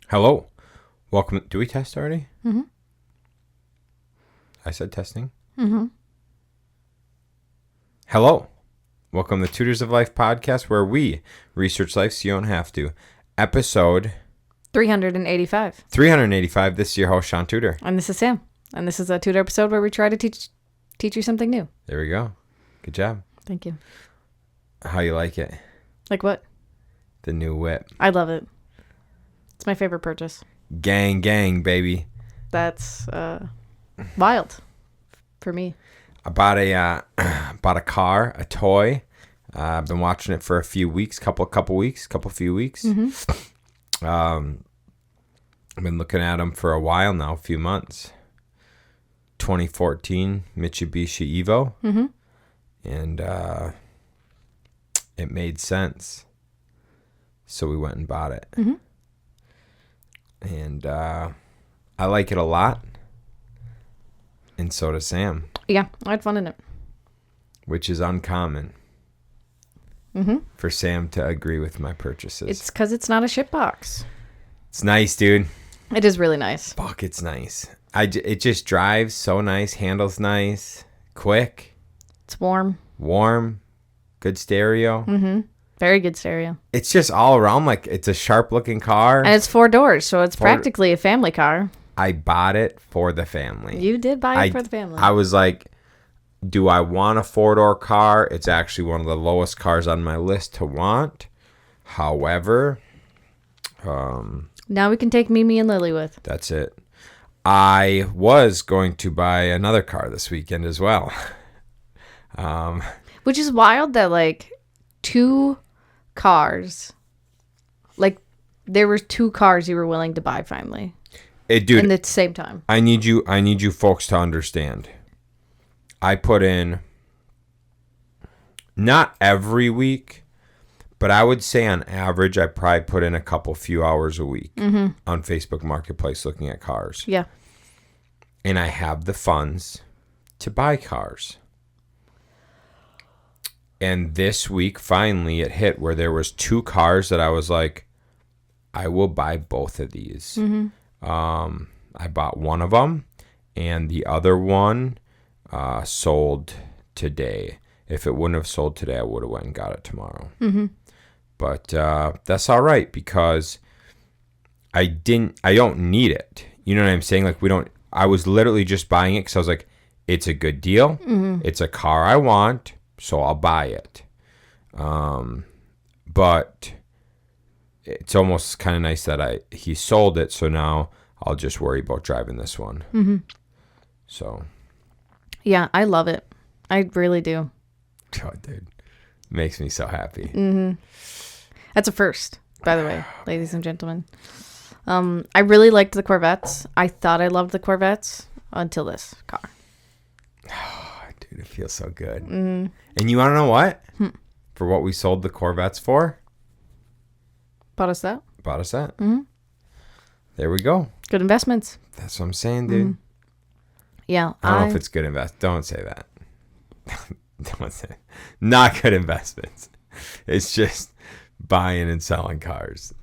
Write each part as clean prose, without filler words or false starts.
Hello. Welcome. Do we test already? Mm-hmm. I said testing. Mm-hmm. Hello. Welcome to Tutors of Life podcast, where we research life so you don't have to. Episode 385. 385. This is your host, Shaun Tutor. And this is Sam. And this is a Tutor episode where we try to teach you something new. There we go. Good job. Thank you. How you like it? Like what? The new whip. I love it. It's my favorite purchase. Gang, gang, baby. That's wild for me. I bought a car, a toy. I've been watching it for a few weeks, couple few weeks. Mm-hmm. I've been looking at them for a while now, a few months. 2014 Mitsubishi Evo. Mm-hmm. And it made sense. So we went and bought it. Mm-hmm. And I like it a lot. And so does Sam. Yeah, I had fun in it. Which is uncommon for Sam to agree with my purchases. It's because it's not a shit box. It's nice, dude. It is really nice. Fuck, it's nice. It just drives so nice, handles nice, quick, It's warm. good stereo. Mm-hmm. Very good stereo. It's just all around like it's a sharp-looking car. And it's 4 doors, so it's practically a family car. I bought it for the family. You did buy it for the family. I was like, do I want a 4-door car? It's actually one of the lowest cars on my list to want. However, now we can take Mimi and Lily with. that's it. I was going to buy another car this weekend as well. Which is wild that, like, 2 cars, like, there were 2 cars you were willing to buy finally. Dude, in the same time. I need you folks to understand. I put in, not every week, but I would say on average, I probably put in a few hours a week on Facebook Marketplace looking at cars. Yeah. And I have the funds to buy cars. And this week, finally, it hit where there was 2 cars that I was like, I will buy both of these. I bought one of them, and the other one sold today. If it wouldn't have sold today, I would have went and got it tomorrow. But that's all right because I don't need it. You know what I'm saying? Like I was literally just buying it because I was like, it's a good deal. It's a car I want, so I'll buy it. But it's almost kind of nice that he sold it, so now I'll just worry about driving this one. So. Yeah, I love it. I really do. Oh, dude. Makes me so happy. That's a first, by the way, ladies and gentlemen. I really liked the Corvettes. I thought I loved the Corvettes until this car. Oh, dude, it feels so good. And you want to know what? For what we sold the Corvettes for? Bought us that. There we go. Good investments. That's what I'm saying, dude. Yeah. I don't know if it's good invest. Don't say that. Don't say. Not good investments. It's just buying and selling cars.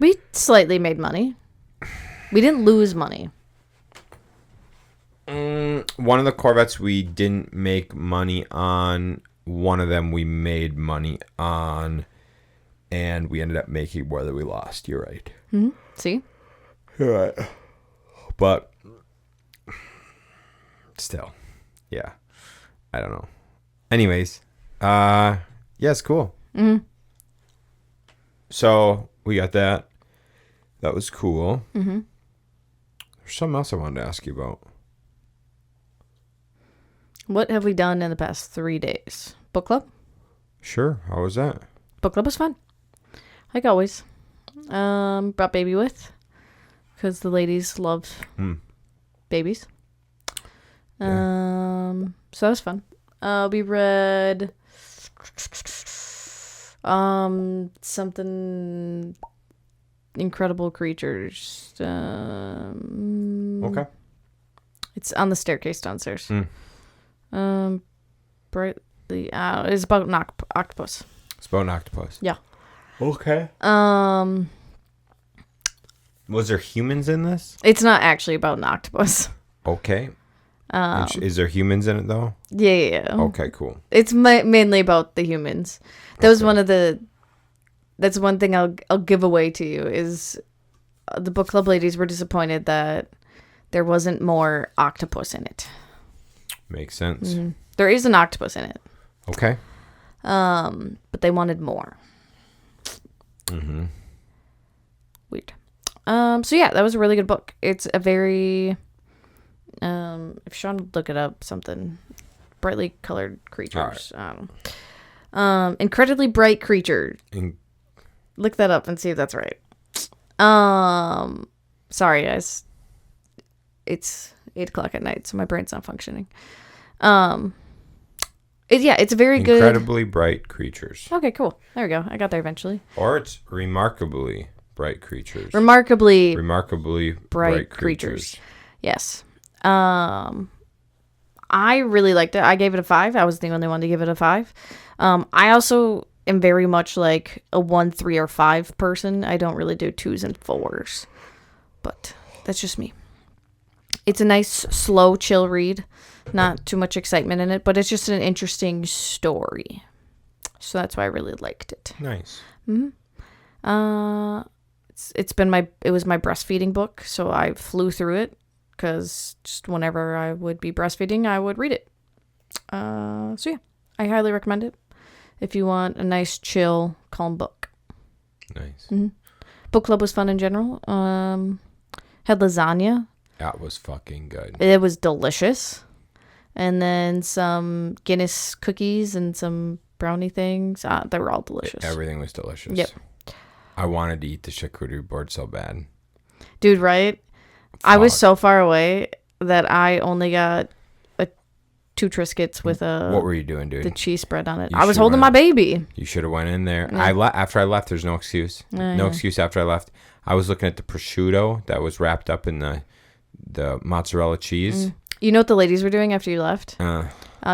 We slightly made money. We didn't lose money. One of the Corvettes we didn't make money on. One of them we made money on. And we ended up making more than we lost. You're right. See? You're right. But still, yeah. I don't know. Anyways, yeah, it's cool. So we got that. That was cool. There's something else I wanted to ask you about. What have we done in the past 3 days? Book club? Sure. How was that? Book club was fun. Like always. Brought baby with. Because the ladies love babies. So that was fun. We read something Incredible Creatures. Okay. It's on the staircase downstairs. Brightly it's about an octopus. It's about an octopus. Yeah. Okay. Was there humans in this? It's not actually about an octopus. Okay. Is there humans in it though? Yeah. Okay, cool. It's mainly about the humans. That was one of the. That's one thing I'll give away to you is the book club ladies were disappointed that there wasn't more octopus in it. Makes sense. Mm-hmm. There is an octopus in it. Okay. But they wanted more. Mm-hmm. Weird. So yeah, that was a really good book. It's a very, if Shaun would look it up, something brightly colored creatures. Right. Incredibly bright creature. Look that up and see if that's right. Sorry guys. It's 8:00 at night, so my brain's not functioning. It's a very good. Incredibly bright creatures. Okay, cool. There we go. I got there eventually. Or it's remarkably bright creatures. Remarkably bright creatures. Yes. I really liked it. I gave it a 5. I was the only one to give it a 5. I also am very much like a 1, 3, or 5 person. I don't really do 2s and 4s. But that's just me. It's a nice, slow, chill read. Not too much excitement in it, but it's just an interesting story. So that's why I really liked it. Nice. Mm-hmm. It was my breastfeeding book, so I flew through it because just whenever I would be breastfeeding, I would read it. So yeah, I highly recommend it if you want a nice, chill, calm book. Nice. Mm-hmm. Book club was fun in general. Had lasagna. That was fucking good. It was delicious. And then some Guinness cookies and some brownie things. They were all delicious. Everything was delicious. Yep. I wanted to eat the charcuterie board so bad. Dude, right? Fuck. I was so far away that I only got 2 Triscuits with What were you doing, dude? The cheese spread on it. I was holding my baby. You should have went in there. Yeah. After I left, there's no excuse. No excuse after I left. I was looking at the prosciutto that was wrapped up in the mozzarella cheese. You know what the ladies were doing after you left?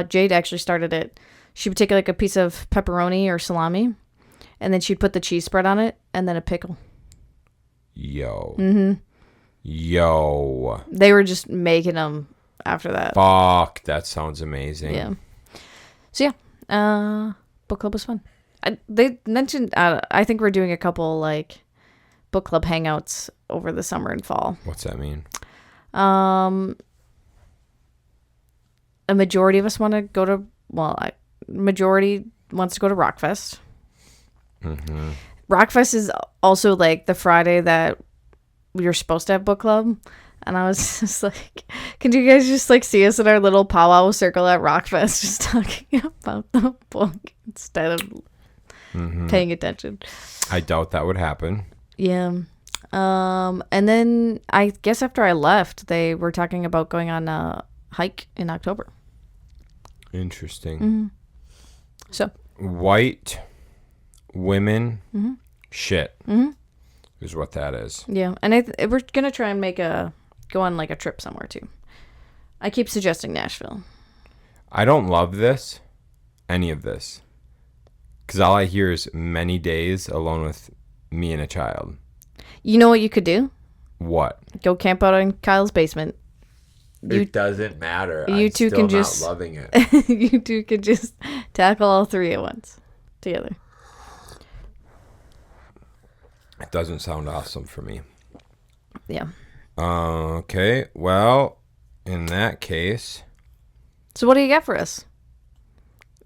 Jade actually started it. She would take like a piece of pepperoni or salami, and then she'd put the cheese spread on it, and then a pickle. Yo. Mm-hmm. Yo. They were just making them after that. Fuck, that sounds amazing. Yeah. So yeah, book club was fun. They mentioned, I think we're doing a couple like book club hangouts over the summer and fall. What's that mean? A majority of us want to go to, majority wants to go to Rockfest. Mm-hmm. Rockfest is also like the Friday that you're supposed to have book club. And I was just like, can you guys just like see us in our little powwow circle at Rockfest just talking about the book instead of paying attention? I doubt that would happen. Yeah. And then I guess after I left, they were talking about going on a hike in October. Interesting. Mm-hmm. So white women shit is what that is. Yeah, and we're gonna try and go on like a trip somewhere too. I keep suggesting Nashville. I don't love any of this, because all I hear is many days alone with me and a child. You know what you could do? What? Go camp out in Kyle's basement. It doesn't matter. You two can just not loving it. You two can just tackle all 3 at once together. It doesn't sound awesome for me. Yeah. Okay. Well, in that case. So what do you got for us?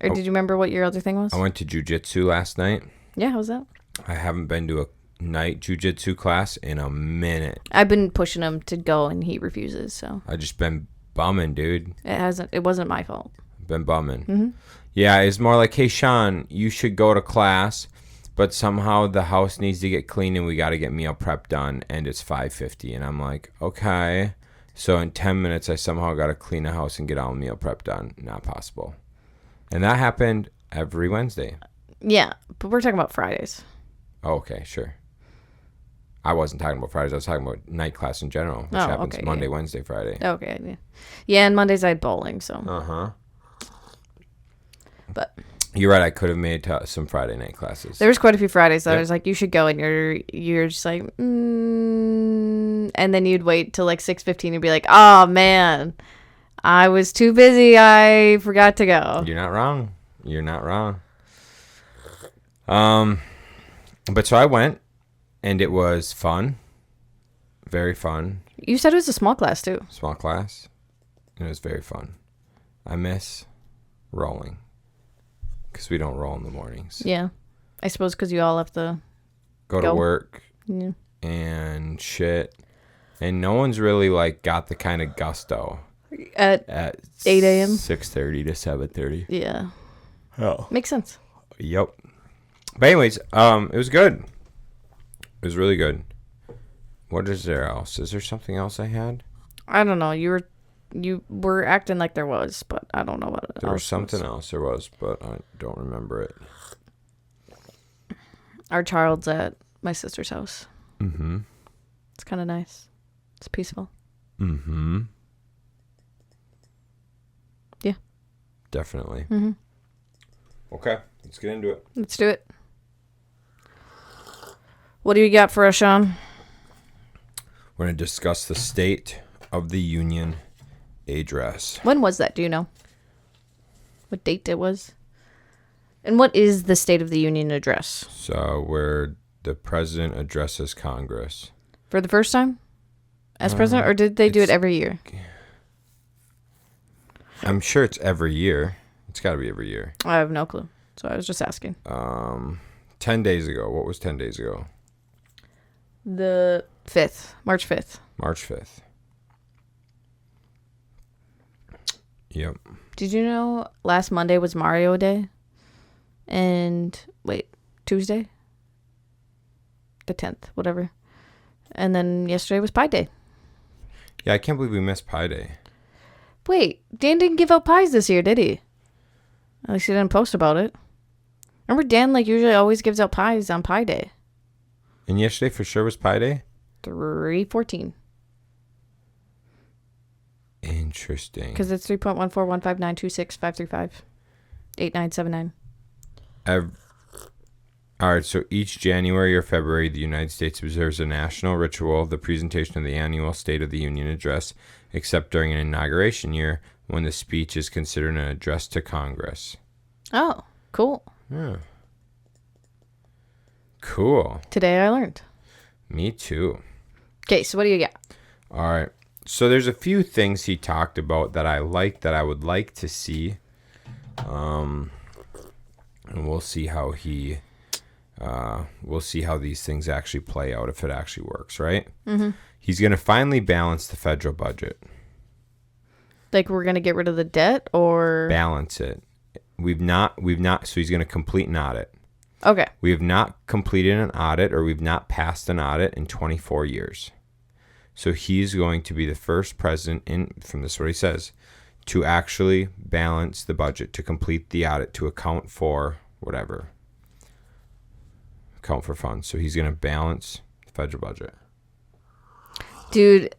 Or did you remember what your other thing was? I went to jiu-jitsu last night. Yeah, how was that? I haven't been to a night jiu-jitsu class in a minute. I've been pushing him to go and he refuses, so I just been bumming, dude. It wasn't my fault. Been bumming. Yeah, it's more like, hey Shaun, you should go to class, but somehow the house needs to get clean and we got to get meal prep done, and it's 5:50, and I'm like, okay. So in 10 minutes I somehow got to clean the house and get all meal prep done. Not possible. And that happened every Wednesday. Yeah, but we're talking about Fridays. Oh, okay, sure. I wasn't talking about Fridays. I was talking about night class in general, which happens Monday, Wednesday, Friday. Okay, yeah. Yeah, and Mondays I had bowling, so. Uh-huh. But. You're right. I could have made some Friday night classes. There was quite a few Fridays that I was like, you should go, and you're just like, and then you'd wait till like 6:15 and be like, oh man, I was too busy. I forgot to go. You're not wrong. You're not wrong. But so I went, and it was fun. Very fun. You said it was a small class too. Small class. And it was very fun. I miss rolling. Because we don't roll in the mornings. Yeah. I suppose because you all have to go to work. Yeah. And shit. And no one's really like got the kind of gusto. At 8 a.m.? 6:30 to 7:30. Yeah. Oh. Makes sense. Yep. But anyways, it was good. It was really good. What is there else? Is there something else I had? I don't know. You were acting like there was, but I don't know what it was. There was something else there was, but I don't remember it. Our child's at my sister's house. Mm-hmm. It's kind of nice. It's peaceful. Mm-hmm. Yeah. Definitely. Mm-hmm. Okay, let's get into it. Let's do it. What do you got for us, Sean? We're going to discuss the State of the Union address. When was that? Do you know? What date it was? And what is the State of the Union address? So, where the president addresses Congress. For the first time? As president? Or did they do it every year? I'm sure it's every year. It's got to be every year. I have no clue. So I was just asking. 10 days ago. What was 10 days ago? The 5th. March 5th. March 5th. Yep. Did you know last Monday was Mario Day? And, Tuesday? The 10th, whatever. And then yesterday was Pie Day. Yeah, I can't believe we missed Pie Day. Wait, Dan didn't give out pies this year, did he? At least he didn't post about it. Remember Dan, usually always gives out pies on Pie Day. And yesterday for sure was Pie Day? 3/14. Interesting. Because it's 3.1415926 8979. All right, so each January or February, the United States observes a national ritual, the presentation of the annual State of the Union address, except during an inauguration year when the speech is considered an address to Congress. Oh, cool. Yeah. Cool. Today I learned. Me too. Okay, so what do you got? All right. So there's a few things he talked about that I like, that I would like to see. And we'll see how these things actually play out, if it actually works, right? Mm-hmm. He's going to finally balance the federal budget. Like we're going to get rid of the debt or balance it. We've not, so he's going to complete an audit. Okay. We have not completed an audit, or we've not passed an audit in 24 years. So he's going to be the first president from this is what he says, to actually balance the budget, to complete the audit, to account for whatever. Account for funds. So he's going to balance the federal budget. Dude,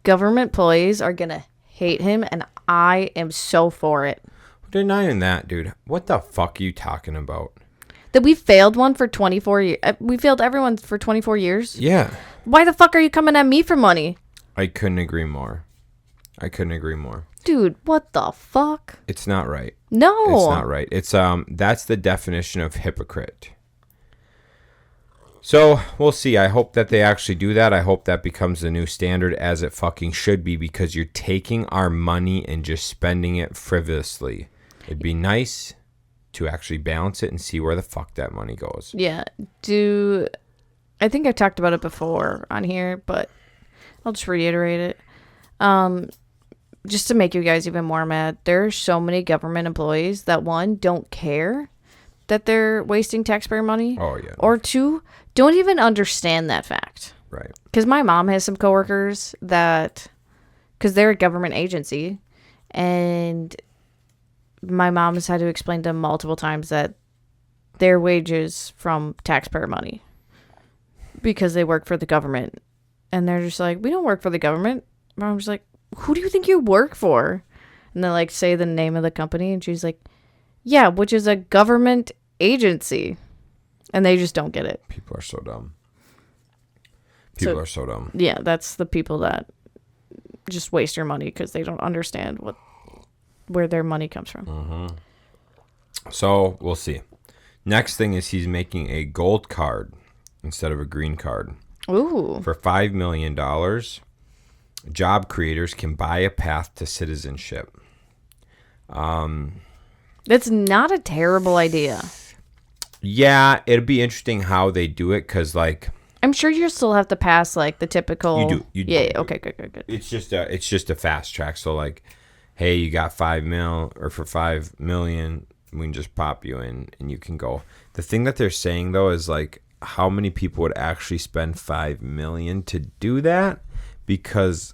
government employees are going to hate him, and I am so for it. They're not even that, dude. What the fuck are you talking about? That we failed one for 24 years. We failed everyone for 24 years? Yeah. Why the fuck are you coming at me for money? I couldn't agree more. Dude, what the fuck? It's not right. No. It's not right. It's that's the definition of hypocrite. So, we'll see. I hope that they actually do that. I hope that becomes the new standard, as it fucking should be, because you're taking our money and just spending it frivolously. It'd be nice to actually balance it and see where the fuck that money goes. Yeah. I think I've talked about it before on here, but I'll just reiterate it. Just to make you guys even more mad, there are so many government employees that, one, don't care that they're wasting taxpayer money. Oh, yeah. Or two, don't even understand that fact. Right. Because my mom has some coworkers that, because they're a government agency, and my mom has had to explain to them multiple times that their wages from taxpayer money because they work for the government. And they're just like, we don't work for the government. Mom's like, who do you think you work for? And they like say the name of the company, and she's like, yeah, which is a government agency. And they just don't get it. People are so dumb. People are so dumb. Yeah, that's the people that just waste your money because they don't understand where their money comes from. Mm-hmm. So we'll see. Next thing is he's making a gold card instead of a green card. Ooh. For $5 million, job creators can buy a path to citizenship. That's not a terrible idea. Yeah, it'd be interesting how they do it because, like, I'm sure you still have to pass like the typical. You do. Yeah. Okay. Good. It's just a fast track. So, like, hey, you got $5 million, or for $5 million, we can just pop you in and you can go. The thing that they're saying though is like, how many people would actually spend $5 million to do that? Because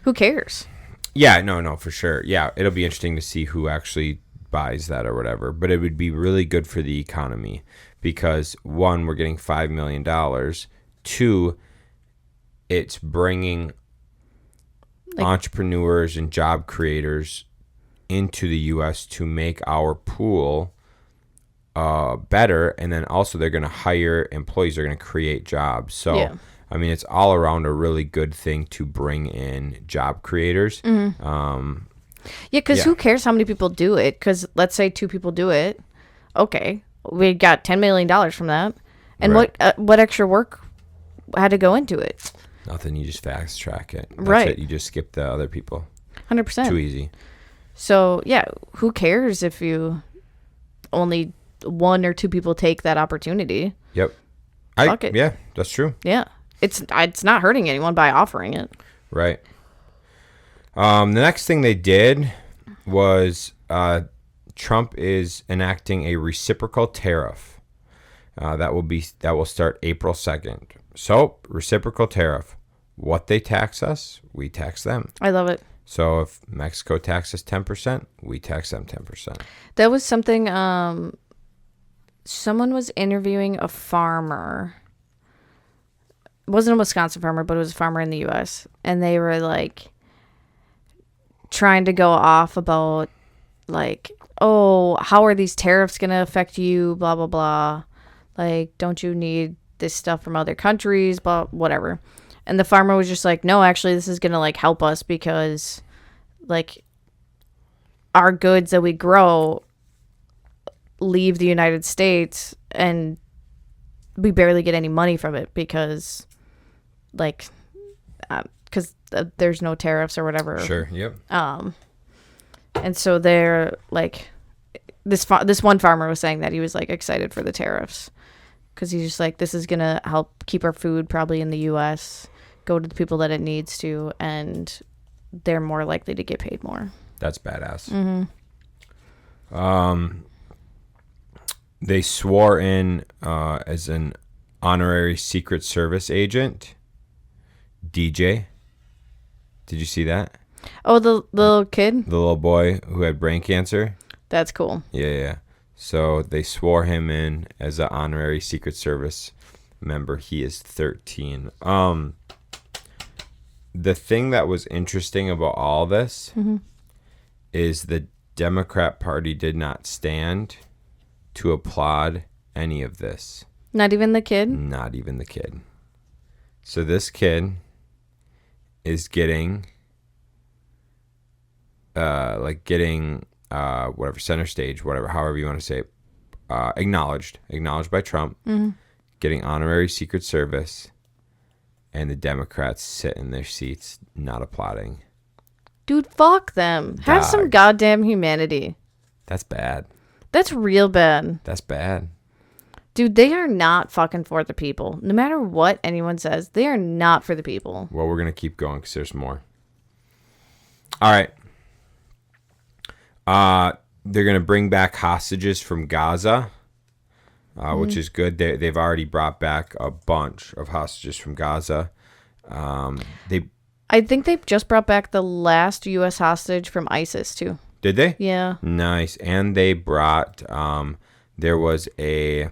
Who cares? Yeah, no, for sure. Yeah, it'll be interesting to see who actually buys that or whatever. But it would be really good for the economy because, one, we're getting $5 million. Two, it's bringing entrepreneurs and job creators into the U.S. to make our pool better. And then also they're going to hire employees. They're going to create jobs. So, yeah. I mean, it's all around a really good thing to bring in job creators. Mm-hmm. Because who cares how many people do it? Because let's say 2 people do it. Okay, we got $10 million from that. And right. what extra work had to go into it? Nothing. You just fast track it. That's right. it. You just skip the other people. 100%. Too easy. So, yeah, who cares if you only 1 or 2 people take that opportunity? Yep. Fuck it. Yeah, that's true. Yeah. It's not hurting anyone by offering it. Right. The next thing they did was Trump is enacting a reciprocal tariff that will start April 2nd. So, reciprocal tariff. What they tax us, we tax them. I love it. So, if Mexico taxes 10%, we tax them 10%. That was something someone was interviewing a farmer. It wasn't a Wisconsin farmer, but it was a farmer in the U.S. And they were like trying to go off about like, oh, how are these tariffs going to affect you? Blah, blah, blah. Like, don't you need this stuff from other countries? Blah, whatever. And the farmer was just like, no, actually, this is going to like help us because like our goods that we grow leave the United States and we barely get any money from it because like there's no tariffs or whatever. Sure. Yep. And so they're like this one farmer was saying that he was like excited for the tariffs because he's just like, this is gonna help keep our food probably in the U.S. go to the people that it needs to, and they're more likely to get paid more. That's badass. Mm-hmm. They swore in as an honorary Secret Service agent, DJ. Did you see that? Oh, the little kid? The little boy who had brain cancer? That's cool. Yeah. So they swore him in as an honorary Secret Service member. He is 13. The thing that was interesting about all this is the Democrat Party did not stand to applaud any of this. Not even the kid? Not even the kid. So this kid is getting whatever, center stage, whatever, however you want to say it, acknowledged by Trump, getting honorary Secret Service, and the Democrats sit in their seats not applauding. Dude, fuck them. Have some goddamn humanity. That's bad. That's real bad. That's bad. Dude, they are not fucking for the people. No matter what anyone says, they are not for the people. Well, we're going to keep going because there's more. All right. They're going to bring back hostages from Gaza, which is good. They've already brought back a bunch of hostages from Gaza. I think they just brought back the last U.S. hostage from ISIS, too. Did they? Yeah. Nice. And they brought, there was a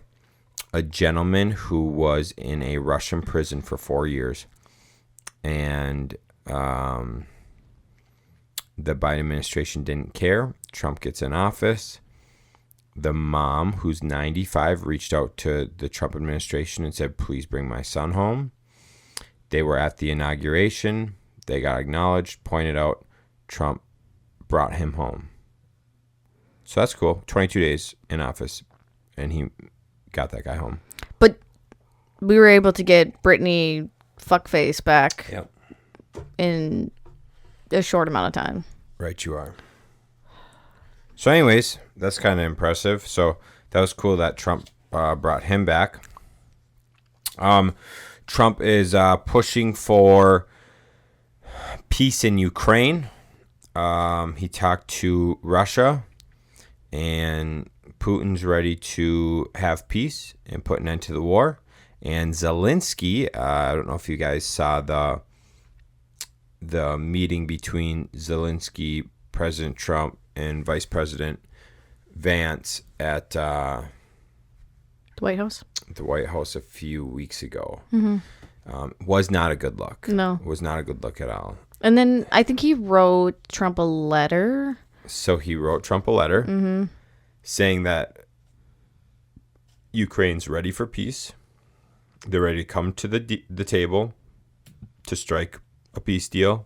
gentleman who was in a Russian prison for 4 years. And the Biden administration didn't care. Trump gets in office. the mom, who's 95, reached out to the Trump administration and said, please bring my son home. They were at the inauguration. They got acknowledged, pointed out. Trump brought him home. So that's cool. 22 days in office, and he got that guy home. But we were able to get Brittany fuckface back in a short amount of time. Right, you are. So anyways, that's kind of impressive. So that was cool that Trump brought him back. Trump is pushing for peace in Ukraine. He talked to Russia, and Putin's ready to have peace and put an end to the war. And Zelensky, I don't know if you guys saw the meeting between Zelensky, President Trump, and Vice President Vance at The White House? The White House a few weeks ago. Mm-hmm. Was not a good look. No. Was not a good look at all. And then I think he wrote Trump a letter. So he wrote Trump a letter saying that Ukraine's ready for peace. They're ready to come to the table to strike a peace deal.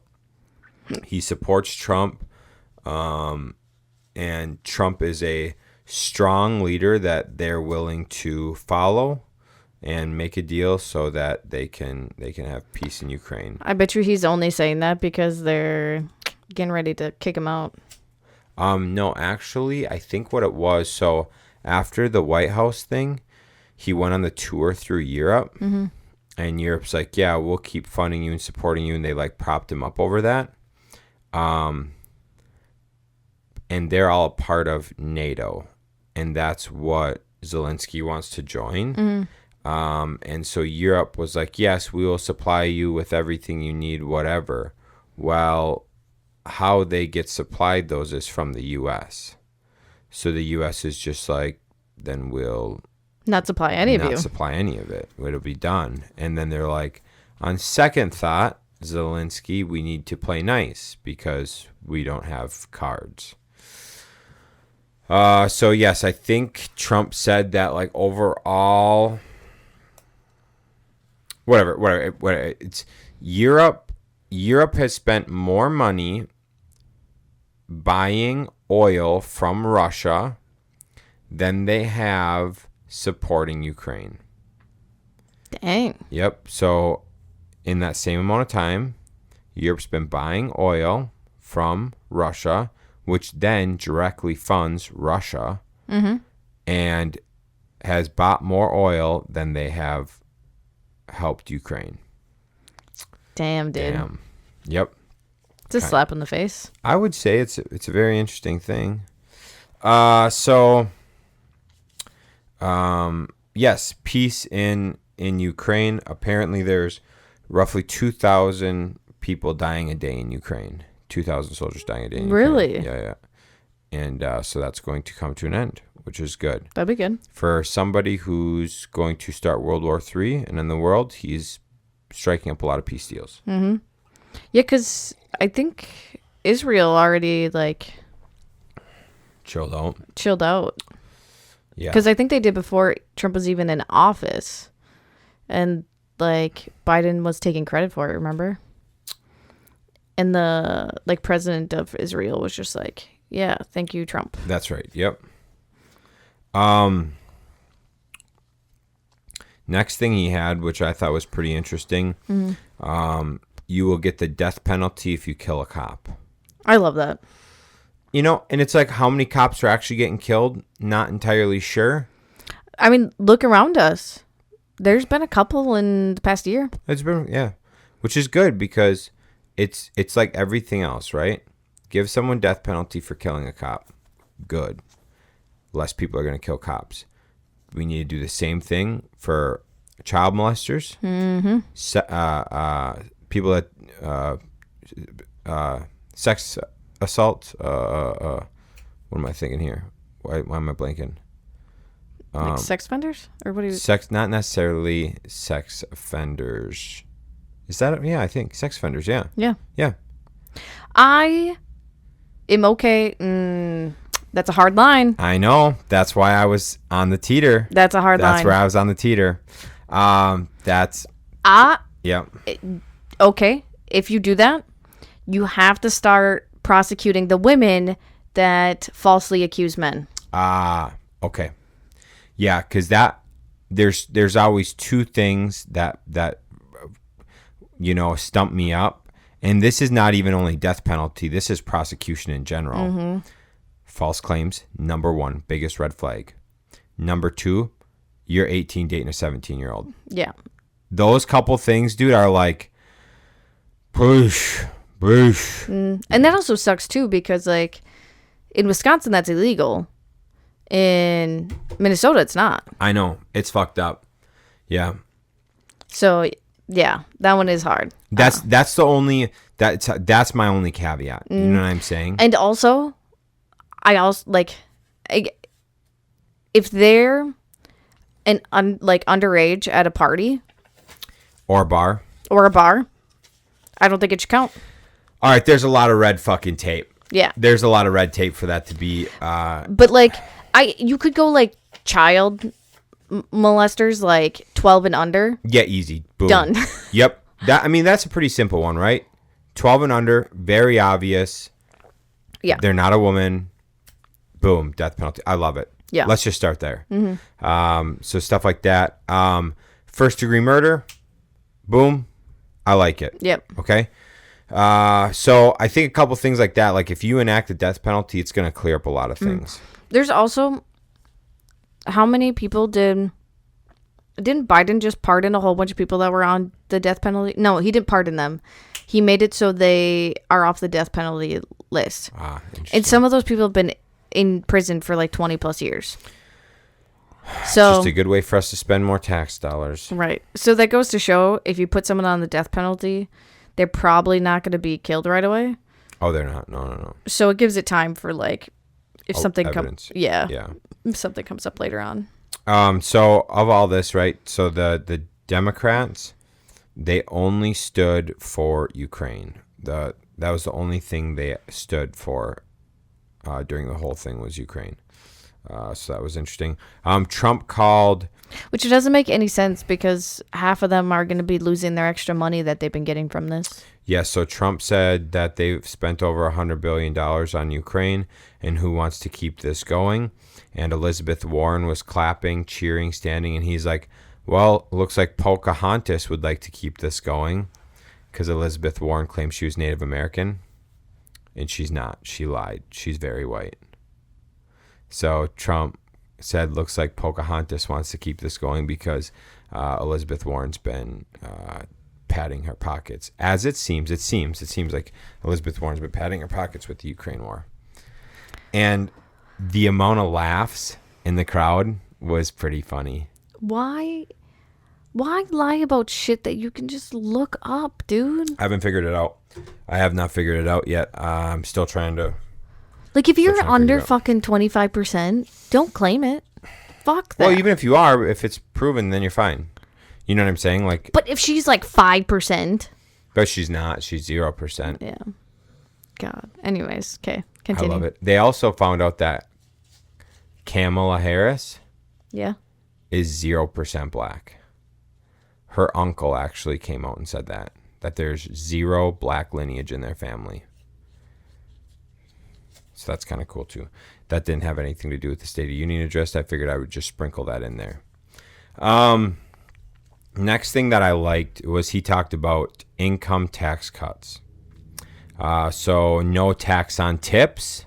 He supports Trump. And Trump is a strong leader that they're willing to follow and make a deal so that they can have peace in Ukraine. I bet you he's only saying that because they're getting ready to kick him out. No, actually, I think what it was, so after the White House thing, he went on the tour through Europe, and Europe's like, yeah, we'll keep funding you and supporting you, and they like propped him up over that. And they're all a part of NATO, and that's what Zelensky wants to join. And so Europe was like, yes, we will supply you with everything you need, whatever. Well, how they get supplied those is from the U.S. So the U.S. is just like, then we'll not supply any of you. Not supply any of it. It'll be done. And then they're like, on second thought, Zelensky, we need to play nice because we don't have cards. So yes, I think Trump said that like overall, whatever. It's Europe. Europe has spent more money buying oil from Russia than they have supporting Ukraine. Dang. Yep. So in that same amount of time, Europe's been buying oil from Russia, which then directly funds Russia, and has bought more oil than they have helped Ukraine. Damn, dude. Damn. Yep. It's a slap in the face. I would say it's a very interesting thing. Yes, peace in Ukraine. Apparently, there's roughly 2,000 people dying a day in Ukraine. 2,000 soldiers dying a day in Ukraine. Really? Yeah. And so that's going to come to an end, which is good. That'd be good. For somebody who's going to start World War III and in the world, he's striking up a lot of peace deals. Yeah, because I think Israel already, like... Chilled out. Yeah. Because I think they did before Trump was even in office. And, like, Biden was taking credit for it, remember? And the, like, president of Israel was just like, yeah, thank you, Trump. That's right. Yep. Next thing he had, which I thought was pretty interesting, you will get the death penalty if you kill a cop. I love that. You know, and it's like how many cops are actually getting killed? Not entirely sure. I mean, look around us. There's been a couple in the past year. It's been, yeah, which is good because it's like everything else, right? Give someone death penalty for killing a cop. Good. Less people are going to kill cops. We need to do the same thing for child molesters, people that sex assault. What am I thinking here? Why am I blanking? Like sex offenders, or what do you? Sex, not necessarily sex offenders. Is that? Yeah, I think sex offenders. Yeah. Yeah. Yeah. I am okay. That's a hard line. I know. That's why I was on the teeter. That's a hard line. That's where I was on the teeter. That's... Yeah. Okay. If you do that, you have to start prosecuting the women that falsely accuse men. Okay. Yeah, because there's always two things that stump me up. And this is not even only death penalty. This is prosecution in general. Mm-hmm. False claims, number one, biggest red flag. Number two, you're 18 dating a 17-year-old. Yeah. Those couple things, dude, are like, push. And that also sucks, too, because, like, in Wisconsin, that's illegal. In Minnesota, it's not. I know. It's fucked up. Yeah. So, yeah, that one is hard. That's the only... That's my only caveat. You know what I'm saying? And also... if they're underage at a party or a bar, I don't think it should count. All right, there's a lot of red fucking tape. Yeah, there's a lot of red tape for that to be. But you could go like child molesters, like 12 and under. Yeah, easy. Boom. Done. Yep. That's a pretty simple one, right? 12 and under, very obvious. Yeah, they're not a woman. Boom, death penalty. I love it. Yeah. Let's just start there. Mm-hmm. So stuff like that. First degree murder. Boom. I like it. Yep. Okay. So I think a couple things like that, like if you enact the death penalty, it's going to clear up a lot of things. There's also, how many people didn't Biden just pardon a whole bunch of people that were on the death penalty? No, he didn't pardon them. He made it so they are off the death penalty list. And some of those people have been in prison for like 20 plus years. So it's just a good way for us to spend more tax dollars. Right. So that goes to show if you put someone on the death penalty, they're probably not going to be killed right away. Oh, they're not. No. So it gives it time for like if something comes. Yeah. If something comes up later on. So of all this, right? So the Democrats, they only stood for Ukraine. That was the only thing they stood for during the whole thing was Ukraine. So that was interesting. Trump called... Which doesn't make any sense because half of them are going to be losing their extra money that they've been getting from this. Yeah, so Trump said that they've spent over $100 billion on Ukraine and who wants to keep this going. And Elizabeth Warren was clapping, cheering, standing, and he's like, well, looks like Pocahontas would like to keep this going because Elizabeth Warren claims she was Native American. And she's not. She lied. She's very white. So Trump said, looks like Pocahontas wants to keep this going because Elizabeth Warren's been padding her pockets. As it seems like Elizabeth Warren's been padding her pockets with the Ukraine war. And the amount of laughs in the crowd was pretty funny. Why lie about shit that you can just look up, dude? I haven't figured it out. I have not figured it out yet. I'm still trying to... Like, if you're under fucking 25%, don't claim it. Fuck that. Well, even if you are, if it's proven, then you're fine. You know what I'm saying? Like, but if she's like 5%. But she's not. She's 0%. Yeah. God. Anyways, okay. Continue. I love it. They also found out that Kamala Harris is 0% black. Her uncle actually came out and said that there's 0 black lineage in their family. So that's kind of cool, too. That didn't have anything to do with the State of Union address. I figured I would just sprinkle that in there. Next thing that I liked was he talked about income tax cuts. So no tax on tips,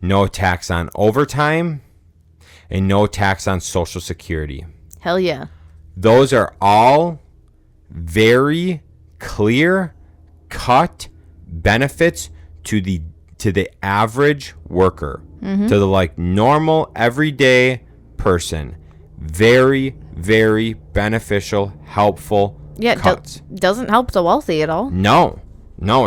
no tax on overtime, and no tax on Social Security. Hell yeah. Those are all very clear cut benefits to the average worker, to the like normal everyday person. Very, very beneficial, helpful cuts. Doesn't help the wealthy at all. No,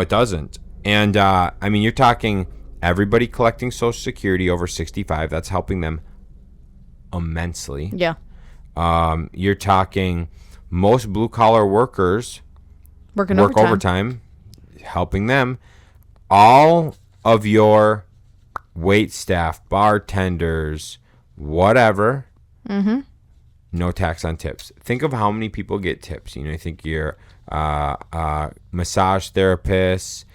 it doesn't. And I mean, you're talking everybody collecting Social Security over 65. That's helping them immensely. Yeah. You're talking most blue collar workers work overtime, helping them. All of your wait staff, bartenders, whatever. Mm-hmm. No tax on tips. Think of how many people get tips. You think your massage therapists,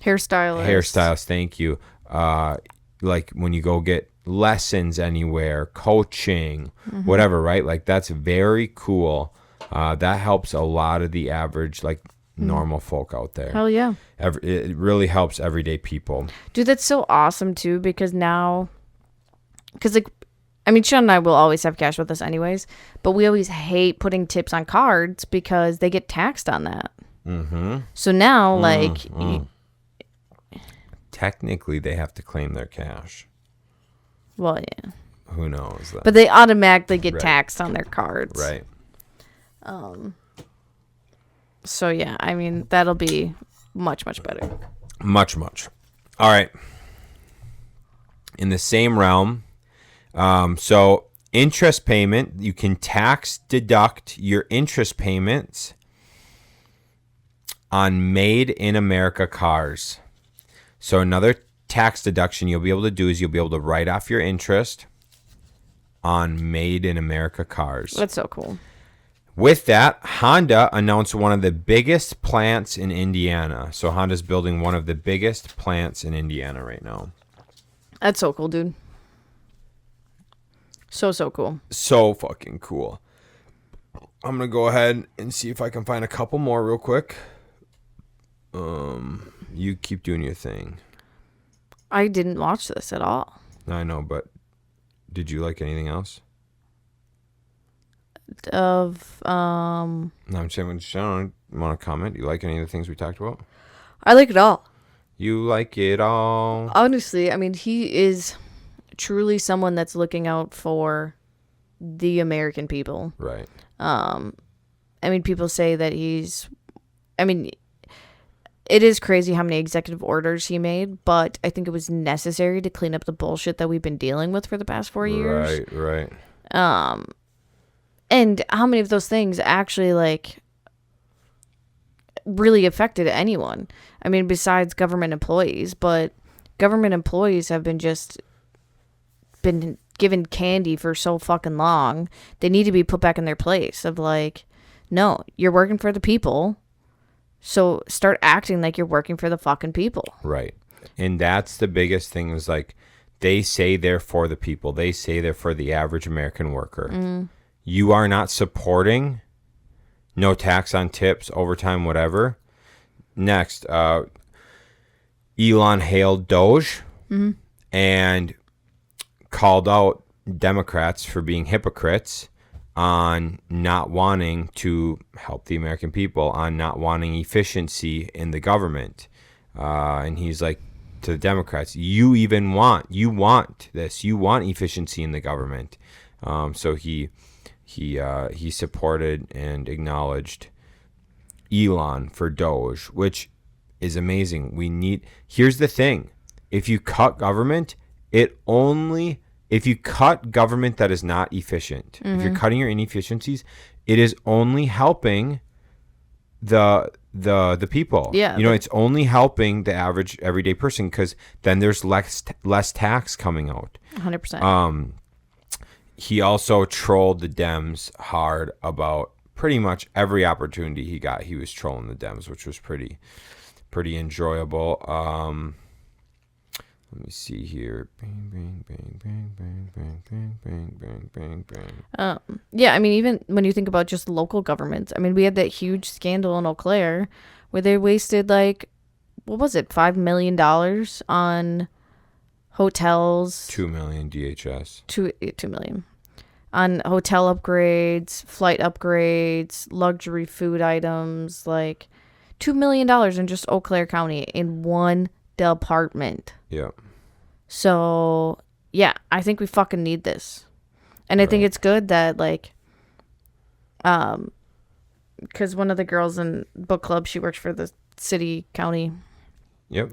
hairstylists. Thank you. Like when you go get lessons anywhere, coaching, whatever, right? Like that's very cool. That helps a lot of the average, like normal folk out there. Hell yeah. It really helps everyday people. Dude, that's so awesome too, because now, like, I mean, Shaun and I will always have cash with us anyways, but we always hate putting tips on cards because they get taxed on that. Mm-hmm. So now, like... Technically, they have to claim their cash. Well, yeah. Who knows? But they automatically get taxed on their cards. Right. So, yeah, I mean, that'll be much, much better. Much, much. All right. In the same realm... so interest payment, you can tax deduct your interest payments on made in America cars. So another tax deduction you'll be able to do is you'll be able to write off your interest on made in America cars. That's so cool. With that, Honda announced one of the biggest plants in Indiana. So Honda's building one of the biggest plants in Indiana right now. That's so cool, dude. So cool. So fucking cool. I'm going to go ahead and see if I can find a couple more real quick. You keep doing your thing. I didn't watch this at all. I know, but did you like anything else? No, I'm saying, Shaun, want to comment? You like any of the things we talked about? I like it all. You like it all. Honestly, I mean, he is truly someone that's looking out for the American people. Right. I mean, people say that it is crazy how many executive orders he made, but I think it was necessary to clean up the bullshit that we've been dealing with for the past 4 years. Right. And how many of those things actually, like, really affected anyone? I mean, besides government employees, but government employees have been given candy for so fucking long. They need to be put back in their place of, like, no, you're working for the people, so start acting like you're working for the fucking people. Right. And that's the biggest thing is, like, they say they're for the people. They say they're for the average American worker. You are not supporting no tax on tips, overtime, whatever. Next, Elon hailed Doge and called out Democrats for being hypocrites on not wanting to help the American people, on not wanting efficiency in the government. And he's like to the Democrats, you want this. You want efficiency in the government. So he supported and acknowledged Elon for Doge, which is amazing. Here's the thing. If you cut government, if you cut government that is not efficient, if you're cutting your inefficiencies, it is only helping the people. Yeah. It's only helping the average everyday person because then there's less tax coming out. 100%. He also trolled the Dems hard about pretty much every opportunity he got. He was trolling the Dems, which was pretty enjoyable. Let me see here. Bang, bang, bang, bang, bang, bang, bang, bang, bang, bang, bang. Yeah, I mean, even when you think about just local governments, I mean, we had that huge scandal in Eau Claire where they wasted, like, what was it, $5 million on hotels. $2 million DHS. $2 million. On hotel upgrades, flight upgrades, luxury food items, like $2 million in just Eau Claire County in one department. Yeah. So, yeah, I think we fucking need this. And I think it's good that, like, because one of the girls in book club, she works for the city, county. Yep.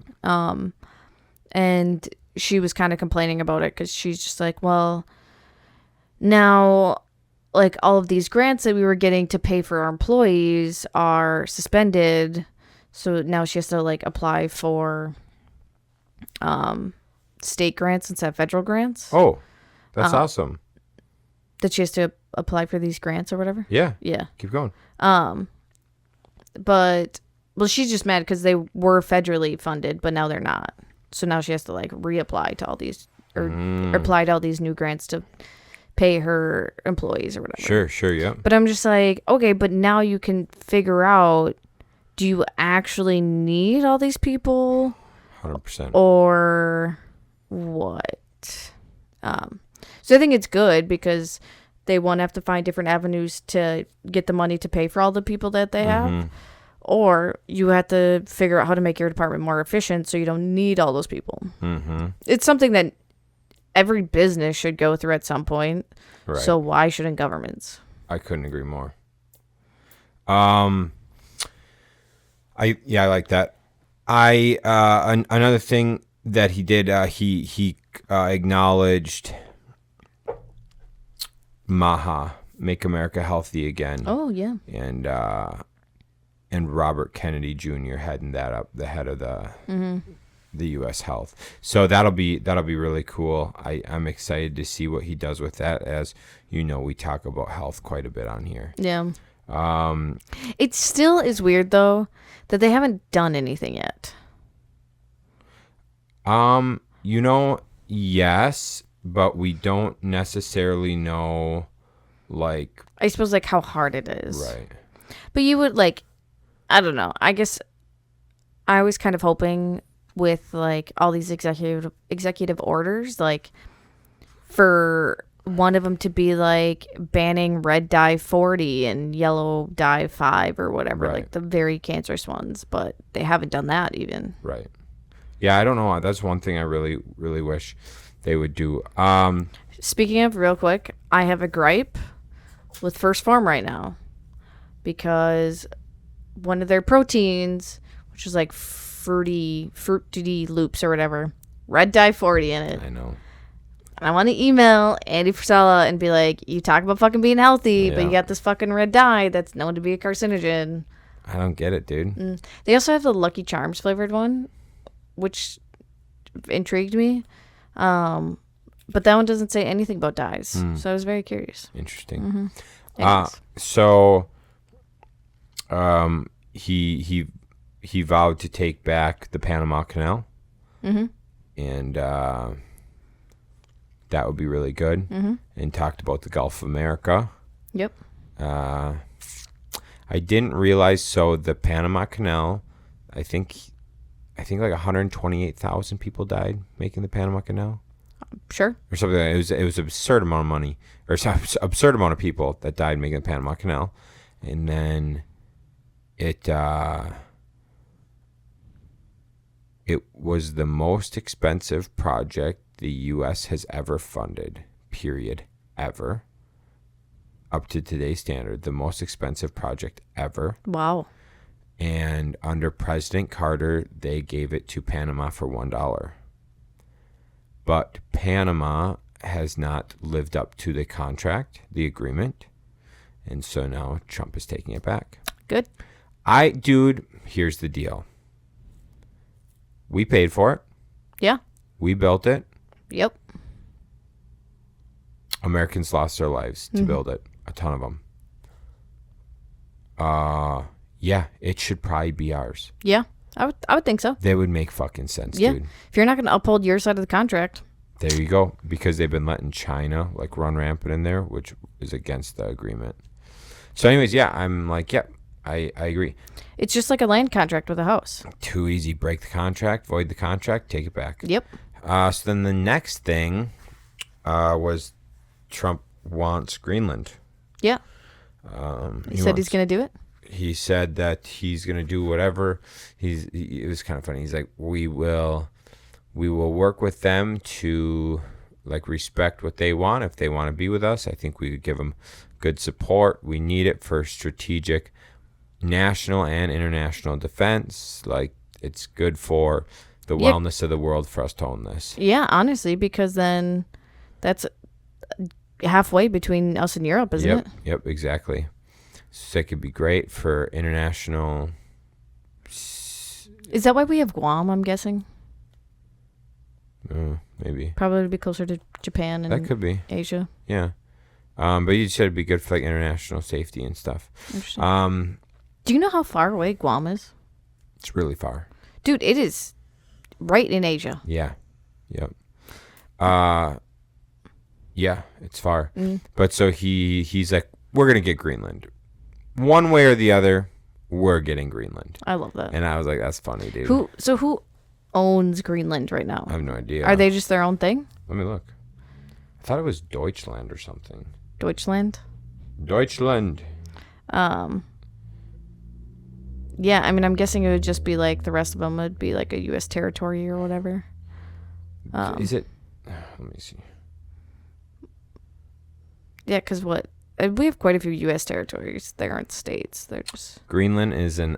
And she was kind of complaining about it because she's just like, well, now, like, all of these grants that we were getting to pay for our employees are suspended. So now she has to, like, apply for state grants instead of federal grants. Oh, that's awesome. That she has to apply for these grants or whatever. Yeah. Yeah. Keep going. But well, she's just mad because they were federally funded, but now they're not. So now she has to like reapply to all these or apply to all these new grants to pay her employees or whatever. Sure, yeah. But I'm just like, okay, but now you can figure out, do you actually need all these people? 100%. Or what? So I think it's good because they won't have to find different avenues to get the money to pay for all the people that they have. Or you have to figure out how to make your department more efficient so you don't need all those people. It's something that every business should go through at some point. Right. So why shouldn't governments? I couldn't agree more. I like that. Another thing that he did, he acknowledged MAHA, Make America Healthy Again. Oh yeah. And Robert Kennedy Jr. heading that up, the head of the U.S. Health. So that'll be really cool. I'm excited to see what he does with that. As you know, we talk about health quite a bit on here. Yeah. It still is weird though that they haven't done anything yet. Yes, but we don't necessarily know, like, I suppose like how hard it is. Right. But you would like, I don't know. I guess I was kind of hoping with like all these executive orders, like for one of them to be like banning red dye 40 and yellow dye 5 or whatever, Right. like the very cancerous ones, but they haven't done that even. Right. Yeah, I don't know. That's one thing I really, really wish they would do. Speaking of, real quick, I have a gripe with First Form right now because one of their proteins, which is like fruity loops or whatever, red dye 40 in it. I know. And I want to email Andy Frisella and be like, you talk about fucking being healthy, but you got this fucking red dye that's known to be a carcinogen. I don't get it, dude. They also have the Lucky Charms flavored one, which intrigued me. But that one doesn't say anything about dyes. So I was very curious. Interesting. Anyways. So he vowed to take back the Panama Canal. And that would be really good. And talked about the Gulf of America. Yep. I didn't realize, so the Panama Canal, I think like 128,000 people died making the Panama Canal. Sure. Or something like that. It was an absurd amount of money, or absurd amount of people that died making the Panama Canal. And then it was the most expensive project the U.S. has ever funded, period, ever. Up to today's standard, the most expensive project ever. Wow. And under President Carter, they gave it to Panama for $1. But Panama has not lived up to the contract, the agreement. And so now Trump is taking it back. Good. Dude, here's the deal. We paid for it. Yeah. We built it. Yep. Americans lost their lives to build it. A ton of them. Yeah, it should probably be ours. Yeah. I would think so. They would make fucking sense, Yeah. dude. If you're not going to uphold your side of the contract. There you go. Because they've been letting China like run rampant in there, which is against the agreement. So anyways, yeah, I'm like, yep, I agree. It's just like a land contract with a house. Too easy. Break the contract, void the contract, take it back. Yep. So then the next thing was Trump wants Greenland. Yeah. He said he's going to do it. He said that he's going to do whatever. It was kind of funny. He's like, we will work with them to like respect what they want. If they want to be with us, I think we would give them good support. We need it for strategic national and international defense. Like, it's good for the wellness of the world for us to own this. Yeah, honestly, because then that's halfway between us and Europe, isn't it? Yep, exactly. So it could be great for international. Is that why we have Guam, I'm guessing? Maybe. Probably to be closer to Japan and That could be. Asia. Yeah. But you said it'd be good for like international safety and stuff. Interesting. Do you know how far away Guam is? It's really far. Dude, it is right in Asia. Yeah. Yep. Yeah, it's far. But so he's like, we're gonna get Greenland. One way or the other, we're getting Greenland. I love that. And I was like, that's funny, dude. Who owns Greenland right now? I have no idea. Are they just their own thing? Let me look. I thought it was Deutschland or something. Deutschland? Deutschland. Yeah, I mean, I'm guessing it would just be like the rest of them would be like a U.S. territory or whatever. Is it? Let me see. Yeah, because we have quite a few U.S. territories. They aren't states. They're just... Greenland is an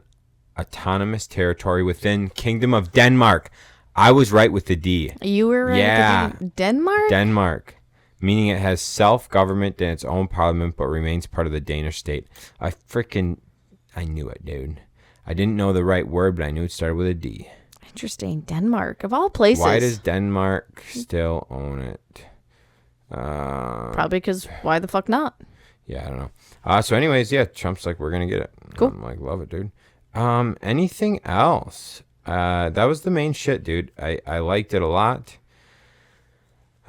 autonomous territory within Kingdom of Denmark. I was right with the D. You were right. Yeah. Denmark? Denmark. Meaning it has self-government and its own parliament, but remains part of the Danish state. I knew it, dude. I didn't know the right word, but I knew it started with a D. Interesting. Denmark, of all places. Why does Denmark still own it? Probably because why the fuck not? Yeah, I don't know. So anyways, yeah, Trump's like, we're going to get it. Cool. I'm like, love it, dude. Anything else? That was the main shit, dude. I liked it a lot.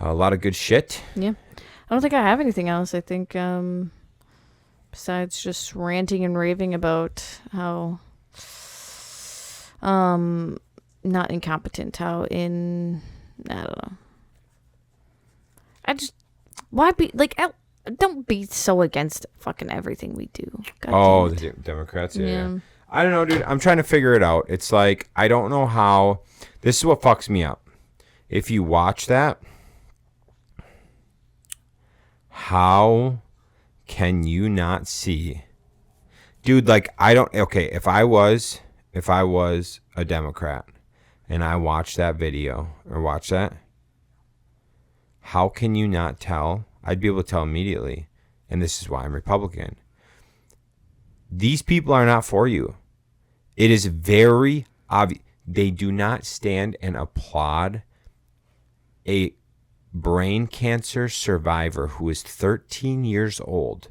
A lot of good shit. Yeah. I don't think I have anything else. I think besides just ranting and raving about how not incompetent, how I don't know. Why be like, don't be so against fucking everything we do. God the Democrats? Yeah. I don't know, dude. I'm trying to figure it out. It's like, I don't know how. This is what fucks me up. If you watch that, how can you not see? Dude, like, if I was a Democrat and I watched that video or watch that, how can you not tell? I'd be able to tell immediately. And this is why I'm Republican. These people are not for you. It is very obvious. They do not stand and applaud a brain cancer survivor who is 13 years old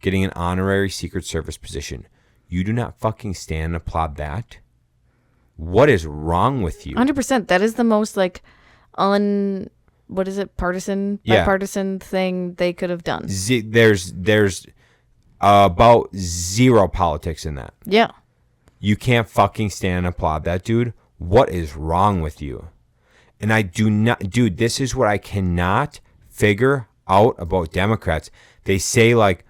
getting an honorary Secret Service position. You do not fucking stand and applaud that? What is wrong with you? 100%. That is the most like bipartisan thing they could have done. There's about zero politics in that. Yeah. You can't fucking stand and applaud that, dude. What is wrong with you? And I do not, dude, this is what I cannot figure out about Democrats. They say like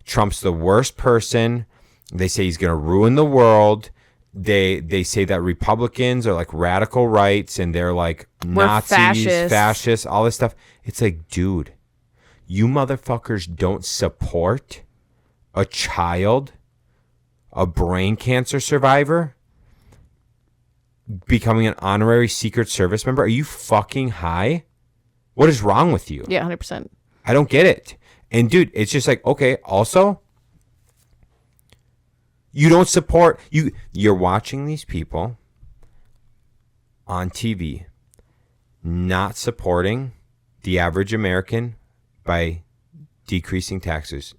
Trump's the worst person. They say he's going to ruin the world. They say that Republicans are like radical rights and they're like Nazis, fascists, all this stuff. It's like, dude, you motherfuckers don't support a child, a brain cancer survivor, becoming an honorary Secret Service member? Are you fucking high? What is wrong with you? Yeah, 100%. I don't get it. And dude, it's just like, okay, also, you don't support, you're watching these people on TV not supporting the average American by decreasing taxes.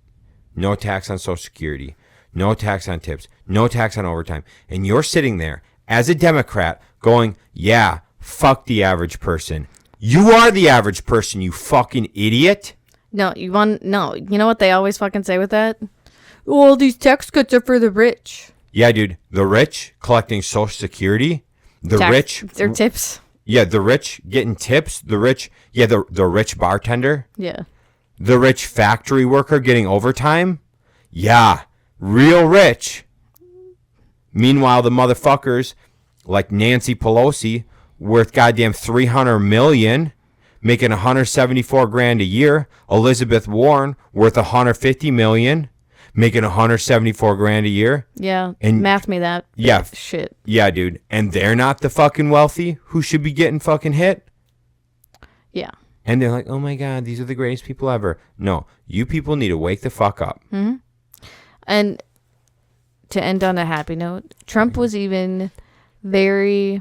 No tax on Social Security, no tax on tips, no tax on overtime. And you're sitting there as a Democrat going, yeah, fuck the average person. You are the average person, you fucking idiot. No, you know what they always fucking say with that? Well, these tax cuts are for the rich. Yeah, dude. The rich collecting Social Security. The rich. Their tips. Yeah, the rich getting tips. The rich. Yeah, the rich bartender. Yeah. The rich factory worker getting overtime. Yeah, real rich. Meanwhile, the motherfuckers like Nancy Pelosi, worth goddamn $300 million, making $174,000 a year. Elizabeth Warren, worth $150 million, making $174,000 a year. Yeah, and math me that. Yeah, shit. Yeah, dude, and they're not the fucking wealthy who should be getting fucking hit. Yeah. And they're like, oh my God, these are the greatest people ever. No, you people need to wake the fuck up. Mm-hmm. And to end on a happy note, Trump was even very,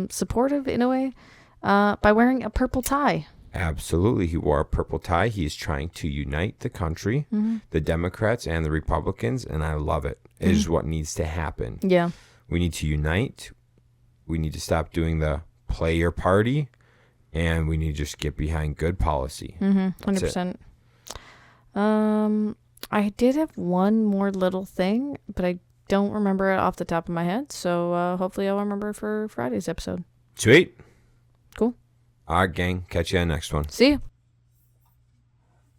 supportive in a way by wearing a purple tie. Absolutely. He wore a purple tie. He's trying to unite the country, the Democrats and the Republicans, and I love it. It is what needs to happen. Yeah. We need to unite. We need to stop doing the play your party, and we need to just get behind good policy. 100%. I did have one more little thing, but I don't remember it off the top of my head, so hopefully I'll remember for Friday's episode. Sweet. Cool. All right, gang. Catch you on the next one. See you.